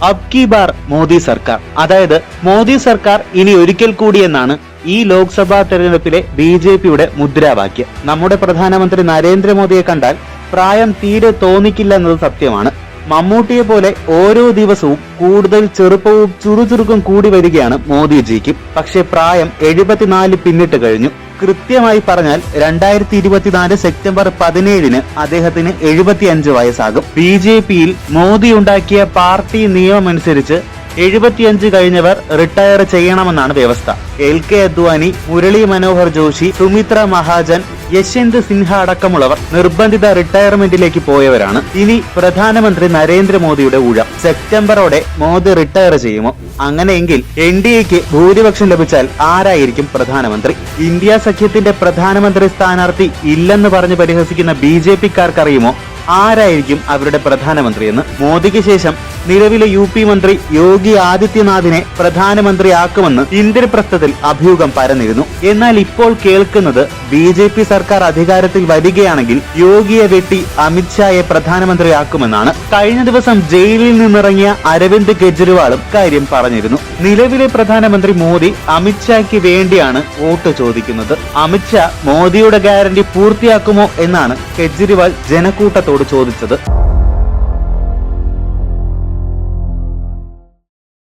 അബ് കി bar Modi സർക്കാർ, അതായത് മോദി സർക്കാർ ഇനി ഒരിക്കൽ കൂടി എന്നാണ് ഈ ലോക്സഭാ തെരഞ്ഞെടുപ്പിലെ BJPയുടെ മുദ്രാവാക്യം. നമ്മുടെ പ്രധാനമന്ത്രി നരേന്ദ്രമോദിയെ കണ്ടാൽ പ്രായം തീരെ തോന്നിക്കില്ല എന്നത് സത്യമാണ്. മമ്മൂട്ടിയെ പോലെ ഓരോ ദിവസവും കൂടുതൽ ചെറുപ്പവും ചുറുചുറുക്കും കൂടി വരികയാണ് മോദിജിക്ക്. പക്ഷെ പ്രായം 74 പിന്നിട്ട് കഴിഞ്ഞു. കൃത്യമായി പറഞ്ഞാൽ 2024 സെപ്റ്റംബർ 17 അദ്ദേഹത്തിന് 75 വയസ്സാകും. BJPയിൽ മോദി ഉണ്ടാക്കിയ പാർട്ടി നിയമമനുസരിച്ച് 75 കഴിഞ്ഞവർ റിട്ടയർ ചെയ്യണമെന്നാണ് വ്യവസ്ഥ. LK അദ്വാനി, മുരളി മനോഹർ ജോഷി, സുമിത്ര മഹാജൻ, യശ്വന്ത് സിൻഹ അടക്കമുള്ളവർ നിർബന്ധിത റിട്ടയർമെന്റിലേക്ക് പോയവരാണ്. ഇനി പ്രധാനമന്ത്രി നരേന്ദ്രമോദിയുടെ ഊഴം. സെപ്റ്റംബറോടെ മോദി റിട്ടയർ ചെയ്യുമോ? അങ്ങനെയെങ്കിൽ NDAക്ക് ഭൂരിപക്ഷം ലഭിച്ചാൽ ആരായിരിക്കും പ്രധാനമന്ത്രി? ഇന്ത്യ സഖ്യത്തിന്റെ പ്രധാനമന്ത്രി സ്ഥാനാർത്ഥി ഇല്ലെന്ന് പറഞ്ഞ് പരിഹസിക്കുന്ന BJPക്കാർക്കറിയുമോ ആരായിരിക്കും അവരുടെ പ്രധാനമന്ത്രിയെന്ന്? മോദിക്ക് ശേഷം നിലവിലെ UP മന്ത്രി യോഗി ആദിത്യനാഥിനെ പ്രധാനമന്ത്രിയാക്കുമെന്ന് ഇന്ദ്രപ്രസ്ഥത്തിൽ അഭ്യൂഹം പരന്നിരുന്നു. എന്നാൽ ഇപ്പോൾ കേൾക്കുന്നത് BJP സർക്കാർ അധികാരത്തിൽ വരികയാണെങ്കിൽ യോഗിയെ വെട്ടി അമിത്ഷായെ പ്രധാനമന്ത്രിയാക്കുമെന്നാണ്. കഴിഞ്ഞ ദിവസം ജയിലിൽ നിന്നിറങ്ങിയ അരവിന്ദ് കെജ്രിവാളും കാര്യം പറഞ്ഞിരുന്നു. നിലവിലെ പ്രധാനമന്ത്രി മോദി അമിത്ഷായ്ക്ക് വേണ്ടിയാണ് വോട്ട് ചോദിക്കുന്നത്. അമിത്ഷാ മോദിയുടെ ഗ്യാരണ്ടി പൂർത്തിയാക്കുമോ എന്നാണ് കെജ്രിവാൾ ജനക്കൂട്ടത്തോട് ചോദിച്ചത്.